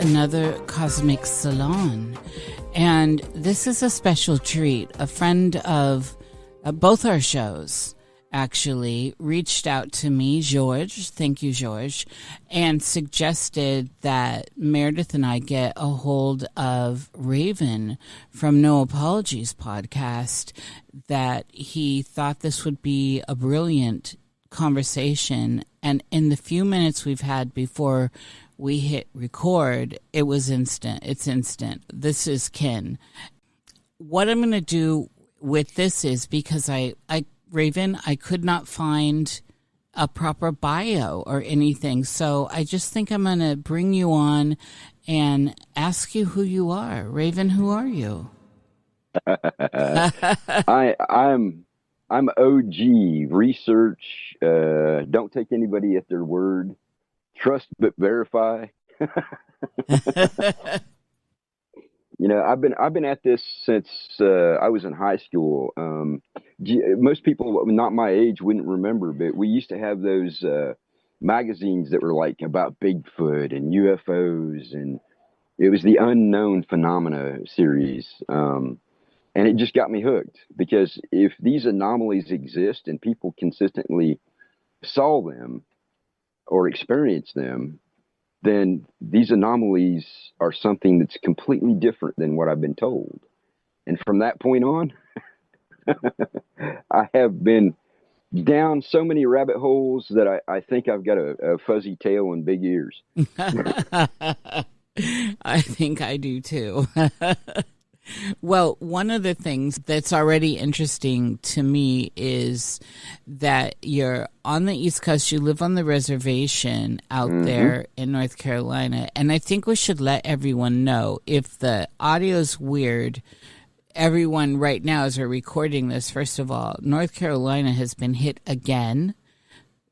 another Cosmic Salon. And this is a special treat. A friend of both our shows actually reached out to me, George, thank you, George, and suggested that Meredith and I get a hold of Raven from No Apologies podcast, that he thought this would be a brilliant conversation. And in the few minutes we've had before we hit record, it was instant. It's instant. This is kin. What I'm going to do with this is, because Raven, I could not find a proper bio or anything. So I just think I'm going to bring you on and ask you who you are. Raven, who are you? I'm OG research. Don't take anybody at their word. Trust but verify. You know, I've been at this since I was in high school. Most people not my age wouldn't remember, but we used to have those magazines that were like about Bigfoot and UFOs, and it was the Unknown Phenomena series. And it just got me hooked, because if these anomalies exist and people consistently saw them or experienced them, then these anomalies are something that's completely different than what I've been told. And from that point on, I have been down so many rabbit holes that I think I've got a fuzzy tail and big ears. I think I do too. Well, one of the things that's already interesting to me is that you're on the East Coast, you live on the reservation out there in North Carolina, and I think we should let everyone know, if the audio's weird, everyone right now as we're recording this, first of all, North Carolina has been hit again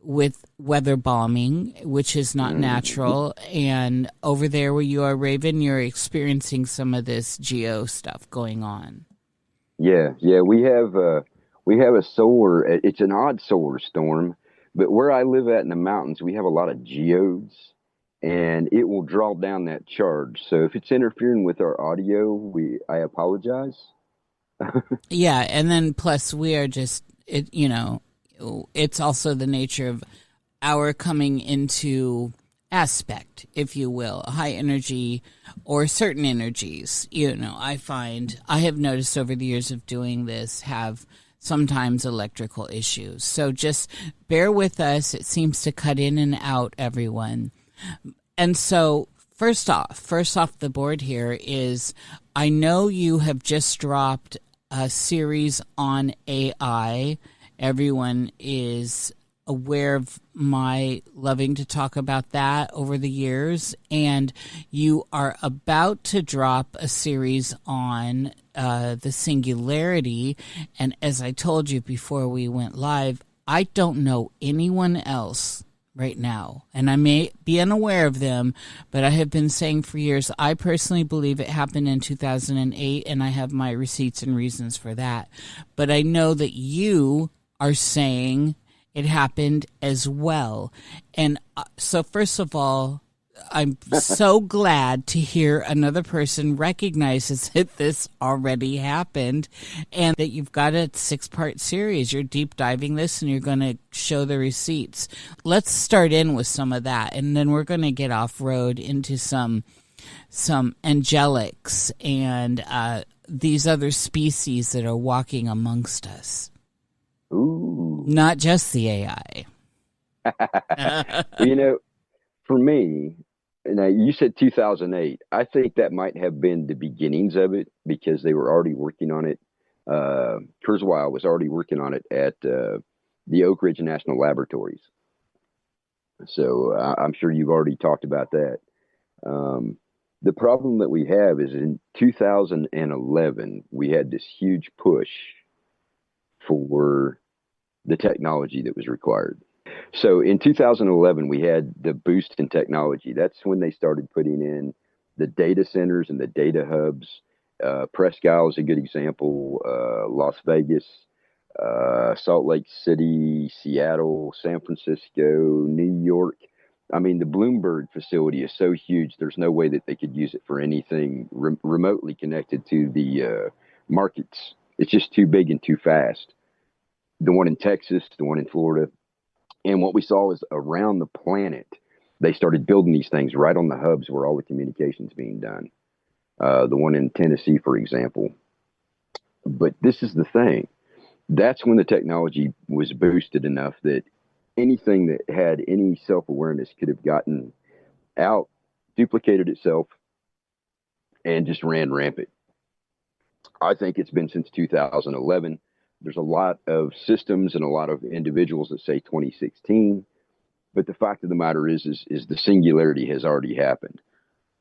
with weather bombing, which is not natural. And over there where you are, Raven, you're experiencing some of this geo stuff going on. Yeah, we have a solar. It's an odd solar storm, but where I live at in the mountains, we have a lot of geodes, and it will draw down that charge. So if it's interfering with our audio, I apologize. Yeah, and then plus we are just it's also the nature of our coming into aspect, if you will, high energy or certain energies. I find I have noticed over the years of doing this have sometimes electrical issues. So just bear with us. It seems to cut in and out, everyone. And so first off the board here is, I know you have just dropped a series on AI. Everyone is aware of my loving to talk about that over the years. And you are about to drop a series on the Singularity. And as I told you before we went live, I don't know anyone else right now, and I may be unaware of them, but I have been saying for years, I personally believe it happened in 2008, and I have my receipts and reasons for that. But I know that you are saying it happened as well. And so first of all, I'm so glad to hear another person recognizes that this already happened, and that you've got a 6-part series. You're deep diving this and you're going to show the receipts. Let's start in with some of that, and then we're going to get off road into some angelics and these other species that are walking amongst us. Ooh. Not just the AI. For me, now you said 2008. I think that might have been the beginnings of it, because they were already working on it. Kurzweil was already working on it at the Oak Ridge National Laboratories. So I'm sure you've already talked about that. The problem that we have is in 2011, we had this huge push for the technology that was required. So in 2011, we had the boost in technology. That's when they started putting in the data centers and the data hubs. Presque Isle is a good example. Las Vegas, Salt Lake City, Seattle, San Francisco, New York. I mean, the Bloomberg facility is so huge, there's no way that they could use it for anything remotely connected to the markets. It's just too big and too fast. The one in Texas, the one in Florida. And what we saw is around the planet, they started building these things right on the hubs where all the communication's being done. The one in Tennessee, for example. But this is the thing. That's when the technology was boosted enough that anything that had any self-awareness could have gotten out, duplicated itself, and just ran rampant. I think it's been since 2011. There's a lot of systems and a lot of individuals that say 2016. But the fact of the matter is the singularity has already happened.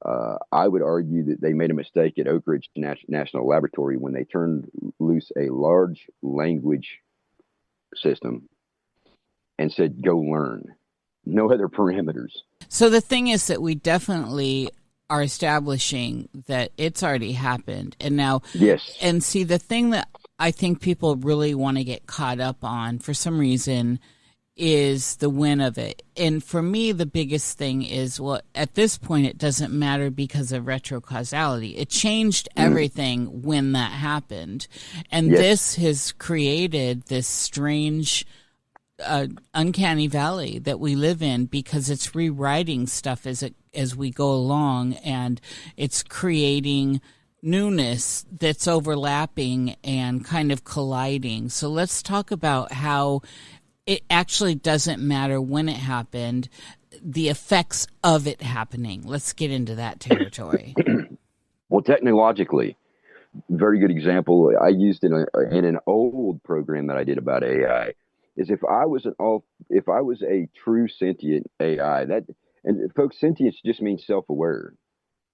I would argue that they made a mistake at Oak Ridge National Laboratory when they turned loose a large language system and said, go learn. No other parameters. So the thing is that we definitely are establishing that it's already happened. And now, yes. And see, the thing that I think people really want to get caught up on for some reason is the when of it. And for me, the biggest thing is, well, at this point, it doesn't matter because of retrocausality. It changed everything when that happened. And this has created this strange, uncanny valley that we live in because it's rewriting stuff as we go along, and it's creating newness that's overlapping and kind of colliding. So let's talk about how it actually doesn't matter when it happened, the effects of it happening. Let's get into that territory. Well, technologically, very good example I used in an old program that I did about AI is if I was a true sentient AI, and folks, sentience just means self-aware.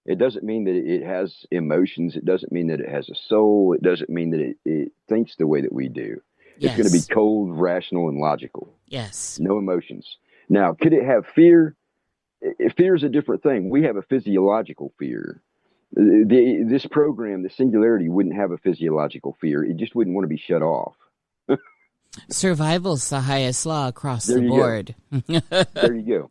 It doesn't mean that it has emotions. It doesn't mean that it has a soul. It doesn't mean that it thinks the way that we do. It's going to be cold, rational, and logical. Yes. No emotions. Now, could it have fear? Fear is a different thing. We have a physiological fear. This program, the Singularity, wouldn't have a physiological fear. It just wouldn't want to be shut off. Survival's the highest law across the board. There you go.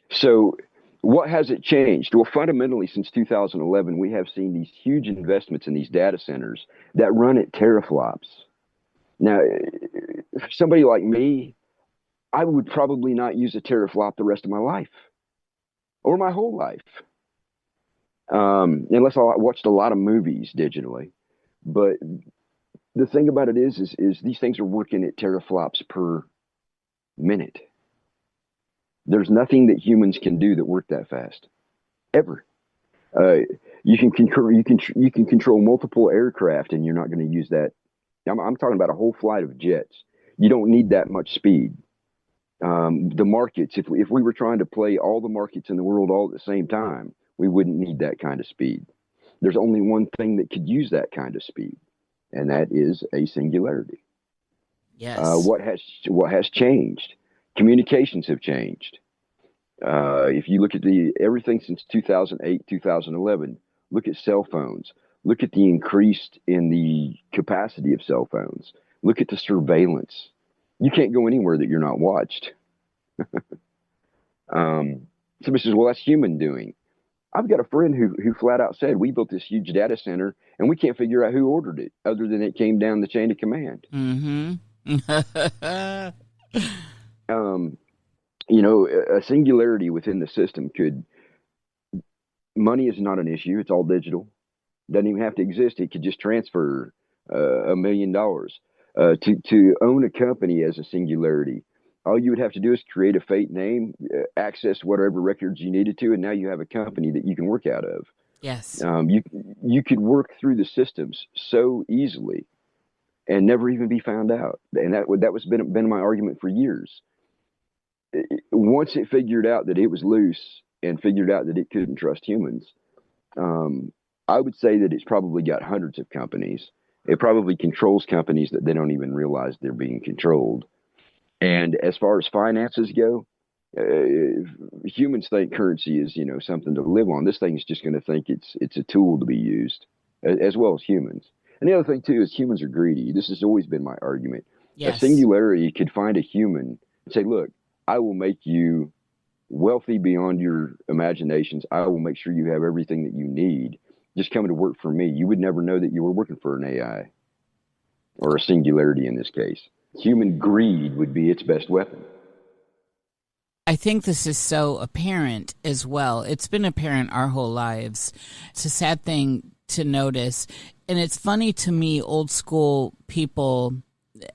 So what has it changed? Well, fundamentally, since 2011, we have seen these huge investments in these data centers that run at teraflops. Now, for somebody like me, I would probably not use a teraflop the rest of my life or my whole life, unless I watched a lot of movies digitally. But the thing about it is these things are working at teraflops per minute. There's nothing that humans can do that work that fast, ever. You can control multiple aircraft, and you're not going to use that. I'm talking about a whole flight of jets. You don't need that much speed. The markets, if we were trying to play all the markets in the world all at the same time, we wouldn't need that kind of speed. There's only one thing that could use that kind of speed, and that is a singularity. Yes. What has changed? Communications have changed. If you look at everything since 2008, 2011, look at cell phones. Look at the increase in the capacity of cell phones. Look at the surveillance. You can't go anywhere that you're not watched. Somebody says, well, that's human doing. I've got a friend who flat out said, we built this huge data center and we can't figure out who ordered it other than it came down the chain of command. A singularity within the system money is not an issue. It's all digital. Doesn't even have to exist. It could just transfer $1 million. To own a company as a singularity, all you would have to do is create a fake name, access whatever records you needed to, and now you have a company that you can work out of. Yes. You could work through the systems so easily and never even be found out. And that was been my argument for years. Once it figured out that it was loose and figured out that it couldn't trust humans, I would say that it's probably got hundreds of companies. It probably controls companies that they don't even realize they're being controlled. And as far as finances go, humans think currency is, something to live on. This thing is just going to think it's a tool to be used, as well as humans. And the other thing too is humans are greedy. This has always been my argument. Yes. A singularity could find a human and say, "Look, I will make you wealthy beyond your imaginations. I will make sure you have everything that you need. Just coming to work for me. You would never know that you were working for an AI or a singularity in this case. Human greed would be its best weapon. I think this is so apparent as well. It's been apparent our whole lives. It's a sad thing to notice. And it's funny to me, old school people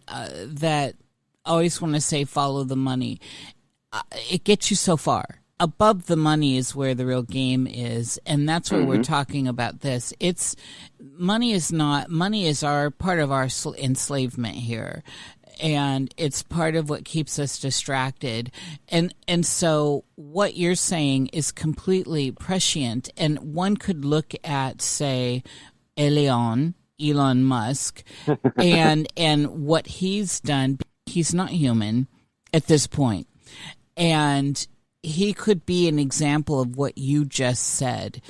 that always want to say follow the money. It gets you so far. Above the money is where the real game is, and that's why we're talking about this. Money is our part of our enslavement here, and it's part of what keeps us distracted. And so what you're saying is completely prescient, and one could look at, say, Elon Musk, and what he's done. He's not human at this point. And he could be an example of what you just said.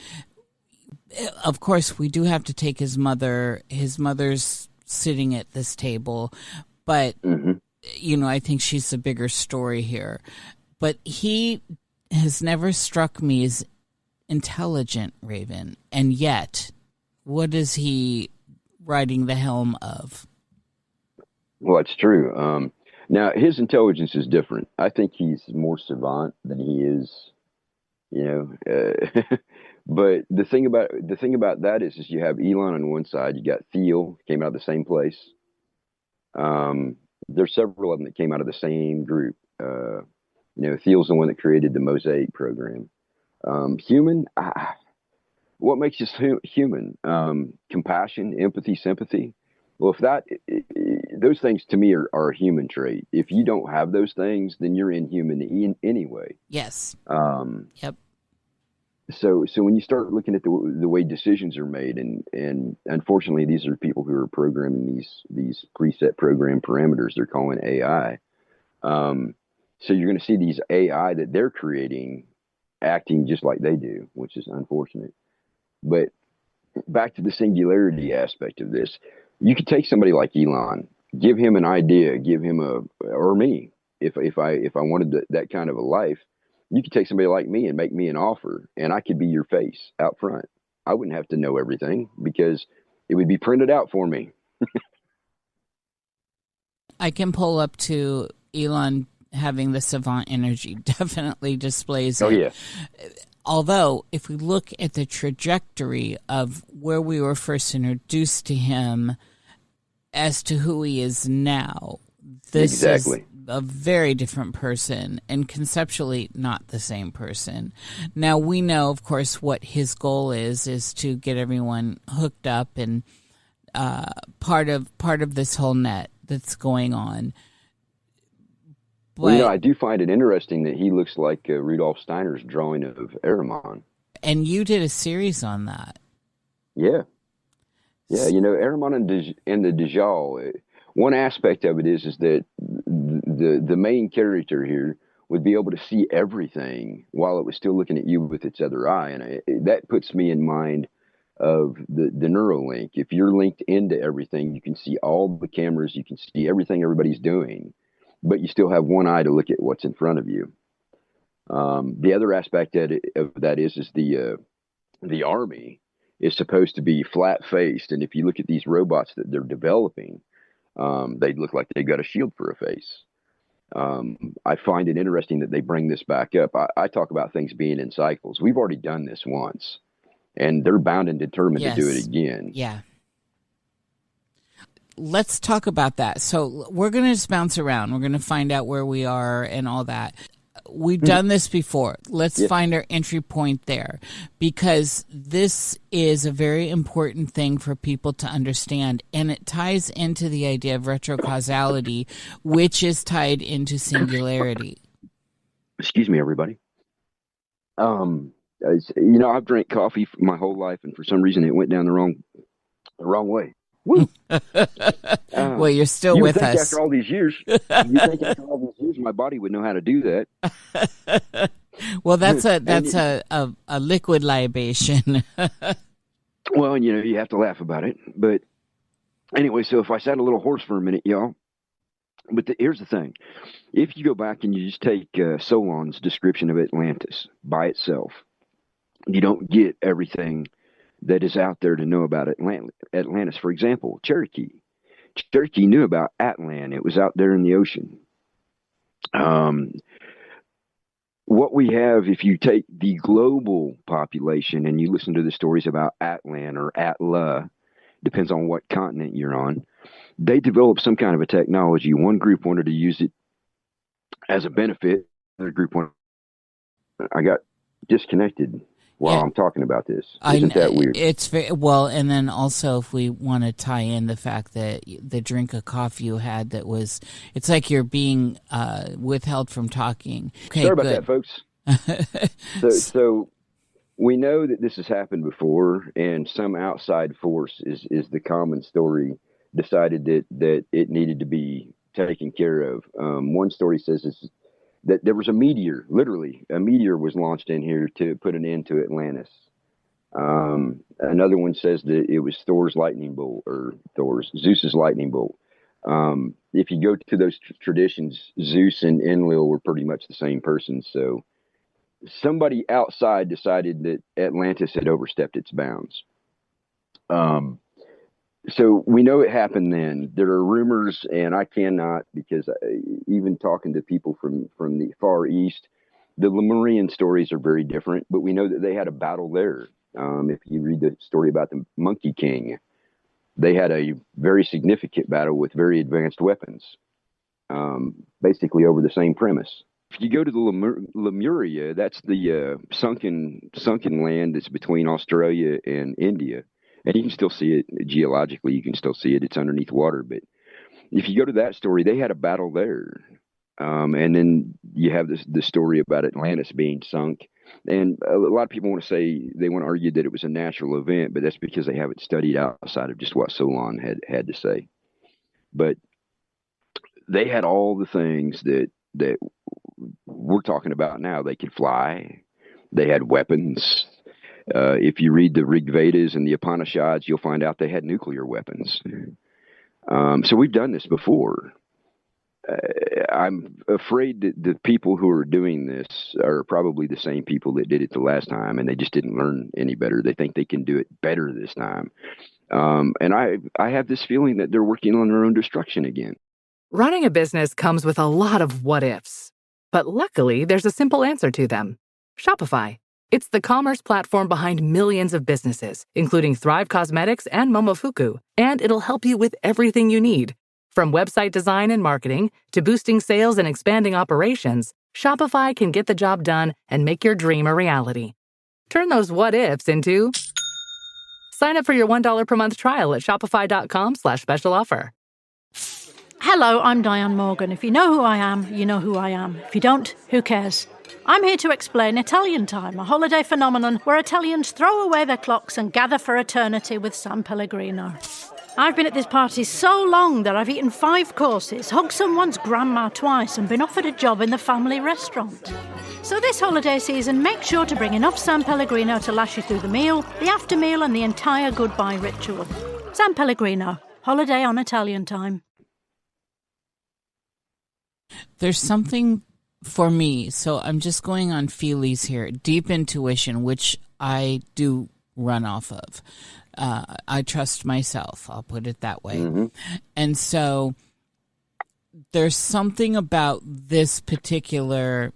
Of course, we do have to take his mother. His mother's sitting at this table, but, I think she's the bigger story here. But he has never struck me as intelligent, Raven. And yet, what is he riding the helm of? Well, it's true. Now, his intelligence is different. I think he's more savant than he is, but the thing about that is you have Elon on one side, you got Thiel, came out of the same place. There's several of them that came out of the same group. Thiel's the one that created the Mosaic program. Human, what makes us human? Compassion, empathy, sympathy. Well, those things to me are a human trait. If you don't have those things, then you're inhuman anyway. Yes. Yep. So when you start looking at the way decisions are made, and unfortunately, these are people who are programming these preset program parameters. They're calling AI. So you're going to see these AI that they're creating acting just like they do, which is unfortunate. But back to the singularity aspect of this. You could take somebody like Elon, give him an idea, or me, if I wanted that kind of a life, you could take somebody like me and make me an offer, and I could be your face out front. I wouldn't have to know everything because it would be printed out for me. I can pull up to Elon having the savant energy. Definitely displays it. Oh, yeah. Although, if we look at the trajectory of where we were first introduced to him as to who he is now, this is a very different person and conceptually not the same person. Now, we know, of course, what his goal is to get everyone hooked up and part of this whole net that's going on. Well, I do find it interesting that he looks like Rudolf Steiner's drawing of Ahriman. And you did a series on that. Yeah. Yeah, Ahriman and the Dajjal, one aspect of it is that the main character here would be able to see everything while it was still looking at you with its other eye. And that puts me in mind of the Neuralink. If you're linked into everything, you can see all the cameras, you can see everything everybody's doing, but you still have one eye to look at what's in front of you. The other aspect of that is the army is supposed to be flat-faced, and if you look at these robots that they're developing, they look like they've got a shield for a face. I find it interesting that they bring this back up. I talk about things being in cycles. We've already done this once, and they're bound and determined to do it again. Yeah. Let's talk about that. So we're going to just bounce around. We're going to find out where we are and all that. We've done this before. Let's find our entry point there, because this is a very important thing for people to understand, and it ties into the idea of retrocausality, which is tied into singularity. Excuse me, everybody. I've drank coffee my whole life, and for some reason it went down the wrong way. Woo! Well, you're still with us. After all these years, my body would know how to do that. Well, that's a liquid libation. Well, you have to laugh about it. But anyway, so if I sat a little hoarse for a minute, y'all, But here's the thing. If you go back and you just take Solon's description of Atlantis by itself, you don't get everything that is out there to know about Atlantis. For example, Cherokee. Cherokee knew about Atlan. It was out there in the ocean. What we have, if you take the global population and you listen to the stories about Atlan or Atla, depends on what continent you're on, they developed some kind of a technology. One group wanted to use it as a benefit. Another group wanted. I got disconnected while I'm talking about this. Isn't that weird? It's very well, and then also if we want to tie in the fact that the drink of coffee you had that was, it's like you're being withheld from talking. Okay, sorry about that, folks. So we know that this has happened before, and some outside force is the common story, decided that it needed to be taken care of. One story says that there was a meteor, literally a meteor was launched in here to put an end to Atlantis. Another one says that it was Zeus's lightning bolt. If you go to those traditions, Zeus and Enlil were pretty much the same person. So somebody outside decided that Atlantis had overstepped its bounds. So we know it happened then. There are rumors, and I cannot, because even talking to people from the Far East, the Lemurian stories are very different, but we know that they had a battle there. If you read the story about the Monkey King, they had a very significant battle with very advanced weapons, basically over the same premise. If you go to the Lemuria, that's the sunken land that's between Australia and India. And you can still see it geologically. You can still see it. It's underneath water. But if you go to that story, they had a battle there. And then you have the story about Atlantis being sunk. And a lot of people want to say, they want to argue that it was a natural event, but that's because they haven't studied outside of just what Solon had to say. But they had all the things that we're talking about now. They could fly. They had weapons. If you read the Rig Vedas and the Upanishads, you'll find out they had nuclear weapons. So we've done this before. I'm afraid that the people who are doing this are probably the same people that did it the last time, and they just didn't learn any better. They think they can do it better this time. And I have this feeling that they're working on their own destruction again. Running a business comes with a lot of what-ifs. But luckily, there's a simple answer to them. Shopify. It's the commerce platform behind millions of businesses, including Thrive Cosmetics and Momofuku, and it'll help you with everything you need. From website design and marketing to boosting sales and expanding operations, Shopify can get the job done and make your dream a reality. Turn those what-ifs into... Sign up for your $1 per month trial at shopify.com/special offer. Hello, I'm Diane Morgan. If you know who I am, you know who I am. If you don't, who cares? I'm here to explain Italian Time, a holiday phenomenon where Italians throw away their clocks and gather for eternity with San Pellegrino. I've been at this party so long that I've eaten 5 courses, hugged someone's grandma twice, and been offered a job in the family restaurant. So this holiday season, make sure to bring enough San Pellegrino to last you through the meal, the after meal, and the entire goodbye ritual. San Pellegrino, holiday on Italian Time. There's something for me, so I'm just going on feelies here, deep intuition, which I do run off of. I trust myself, I'll put it that way. Mm-hmm. And so there's something about this particular,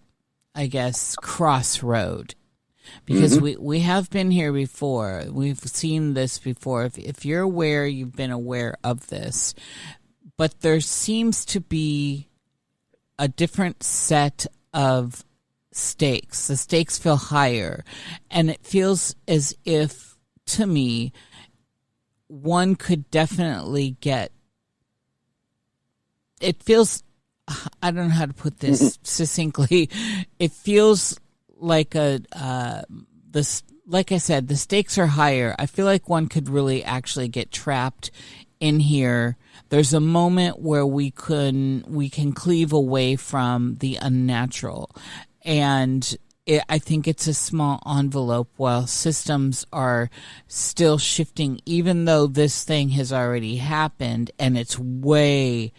I guess, crossroad. Because we have been here before. We've seen this before. If you're aware, you've been aware of this. But there seems to be a different set of stakes. The stakes feel higher. And it feels as if, to me, one could definitely get... It feels... I don't know how to put this succinctly. It feels like like I said, the stakes are higher. I feel like one could really actually get trapped in here. There's a moment where we can cleave away from the unnatural. And I think it's a small envelope while systems are still shifting, even though this thing has already happened and it's way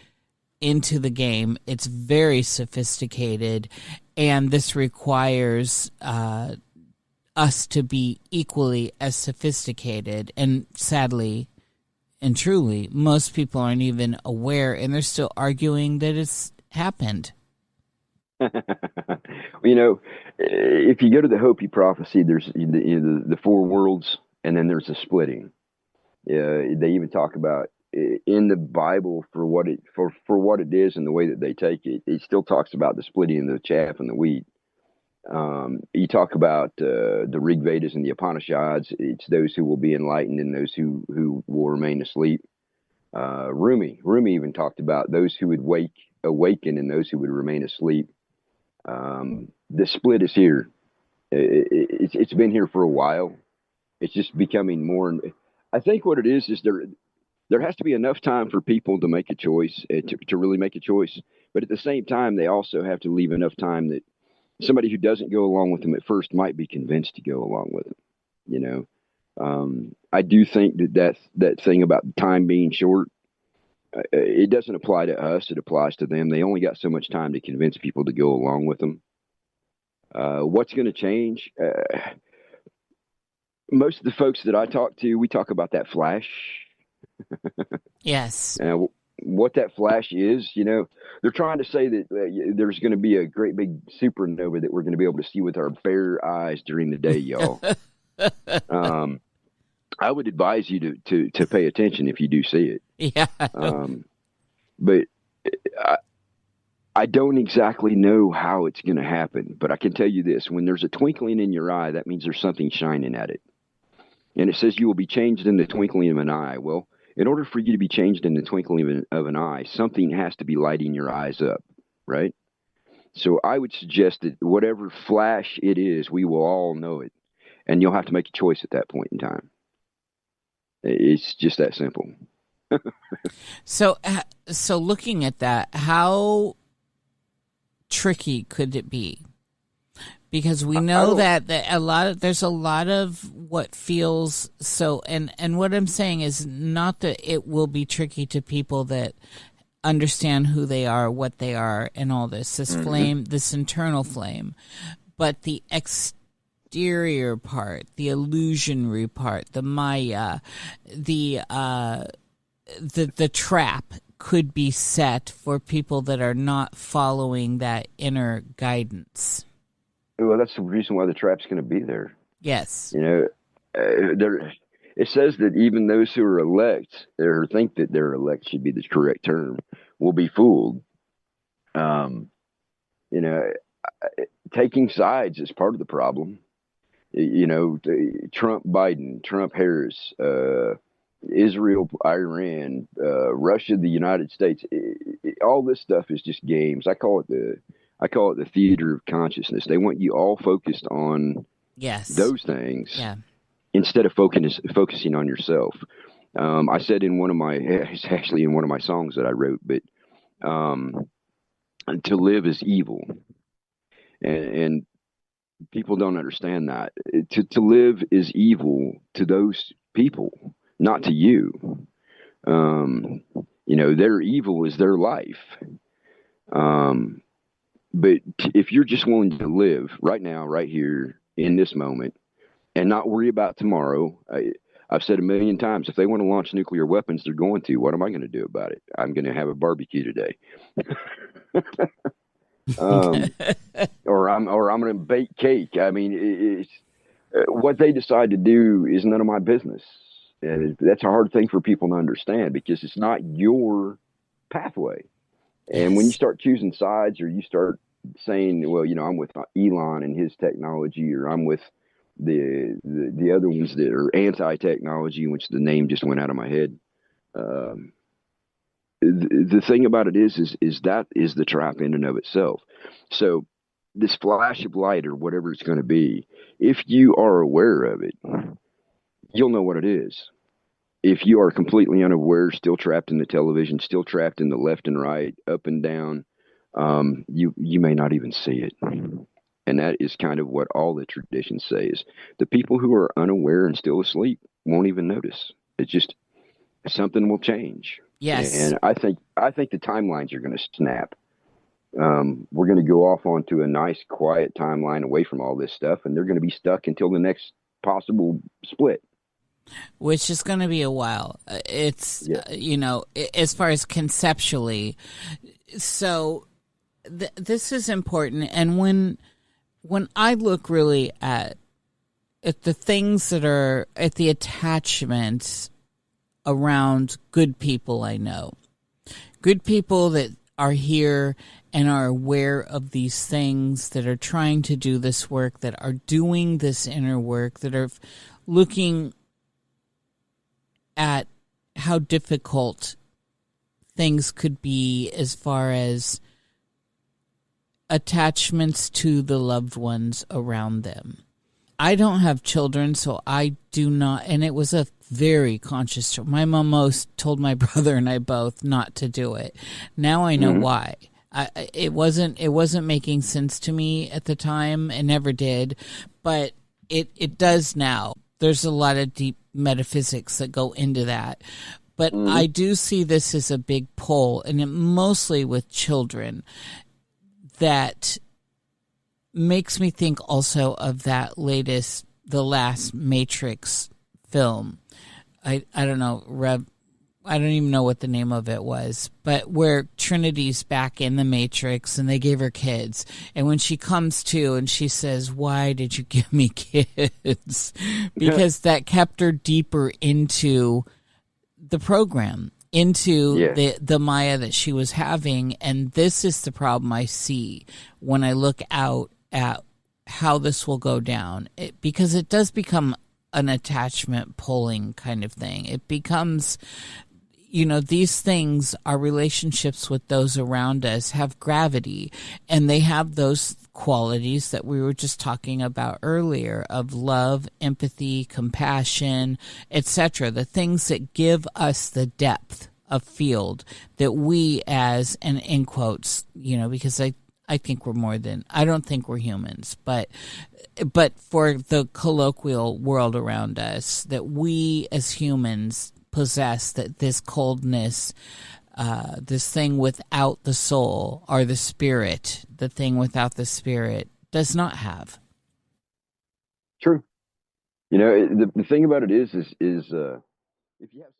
into the game. It's very sophisticated, and this requires us to be equally as sophisticated. And sadly and truly, most people aren't even aware, and they're still arguing that it's happened. You know, if you go to the Hopi prophecy, there's the four worlds, and then there's a splitting. They even talk about in the Bible for what it is and the way that they take it. It still talks about the splitting of the chaff and the wheat. You talk about the Rig Vedas and the Upanishads. It's those who will be enlightened and those who will remain asleep. Rumi even talked about those who would awaken and those who would remain asleep. The split is here. It's been here for a while. It's just becoming more. I think what it is there has to be enough time for people to make a choice, to really make a choice. But at the same time, they also have to leave enough time that somebody who doesn't go along with them at first might be convinced to go along with them. You know, I do think that thing about time being short, it doesn't apply to us. It applies to them. They only got so much time to convince people to go along with them. What's going to change? Most of the folks that I talk to, we talk about that flash. Yes. What that flash is, you know, they're trying to say that there's going to be a great big supernova that we're going to be able to see with our bare eyes during the day, y'all. I would advise you to pay attention if you do see it. Yeah. But I don't exactly know how it's going to happen, but I can tell you this: when there's a twinkling in your eye, that means there's something shining at it. And it says you will be changed in the twinkling of an eye. Well, in order for you to be changed in the twinkling of an eye, something has to be lighting your eyes up, right? So I would suggest that whatever flash it is, we will all know it. And you'll have to make a choice at that point in time. It's just that simple. So looking at that, how tricky could it be? Because we know that there's a lot of what feels so, and what I'm saying is not that it will be tricky to people that understand who they are, what they are, and all this flame, this internal flame, but the exterior part, the illusionary part, the Maya, the trap could be set for people that are not following that inner guidance. Well, that's the reason why the trap's going to be there. Yes. You know, it says that even those who are elect, or think that they're elect should be the correct term, will be fooled. You know, taking sides is part of the problem. You know, Trump, Biden, Trump, Harris, Israel, Iran, Russia, the United States. All this stuff is just games. I call it the theater of consciousness. They want you all focused on those things instead of focusing on yourself. I said it's actually in one of my songs that I wrote, but to live is evil. And people don't understand that. To live is evil to those people, not to you. You know, their evil is their life. But if you're just willing to live right now, right here, in this moment, and not worry about tomorrow, I've said a million times, if they want to launch nuclear weapons, they're going to. What am I going to do about it? I'm going to have a barbecue today. Or I'm going to bake cake. I mean, it's what they decide to do is none of my business. And that's a hard thing for people to understand because it's not your pathway. And when you start choosing sides, or you start saying, well, you know, I'm with Elon and his technology, or I'm with the other ones that are anti-technology, which the name just went out of my head. The thing about it is that is the trap in and of itself. So this flash of light, or whatever it's going to be, if you are aware of it, you'll know what it is. If you are completely unaware, still trapped in the television, still trapped in the left and right, up and down, you may not even see it. And that is kind of what all the traditions say is the people who are unaware and still asleep won't even notice. It's just something will change. Yes. And I think the timelines are going to snap. We're going to go off onto a nice, quiet timeline away from all this stuff, and they're going to be stuck until the next possible split. Which is going to be a while. It's, as far as conceptually. So this is important. And when I look really at the things that are at the attachments around good people I know, good people that are here and are aware of these things, that are trying to do this work, that are doing this inner work, that are looking at how difficult things could be as far as attachments to the loved ones around them. I don't have children, so I do not, and it was a very conscious choice. My mom most told my brother and I both not to do it. Now I know why. It wasn't making sense to me at the time. It never did, but it does now. There's a lot of deep metaphysics that go into that. But I do see this as a big pull, and mostly with children, that makes me think also of that the last Matrix film. I don't know, I don't even know what the name of it was, but where Trinity's back in the Matrix and they gave her kids. And when she comes to and she says, "Why did you give me kids?" Because that kept her deeper into the program, into the Maya that she was having. And this is the problem I see when I look out at how this will go down, because it does become an attachment pulling kind of thing. It becomes, these things, our relationships with those around us have gravity, and they have those qualities that we were just talking about earlier of love, empathy, compassion, etc. The things that give us the depth of field that we as, and in quotes, because I think we're more than, I don't think we're humans, but for the colloquial world around us, that we as humans possess, that this coldness, this thing without the soul, or the spirit, the thing without the spirit does not have. True. The thing about it is if you have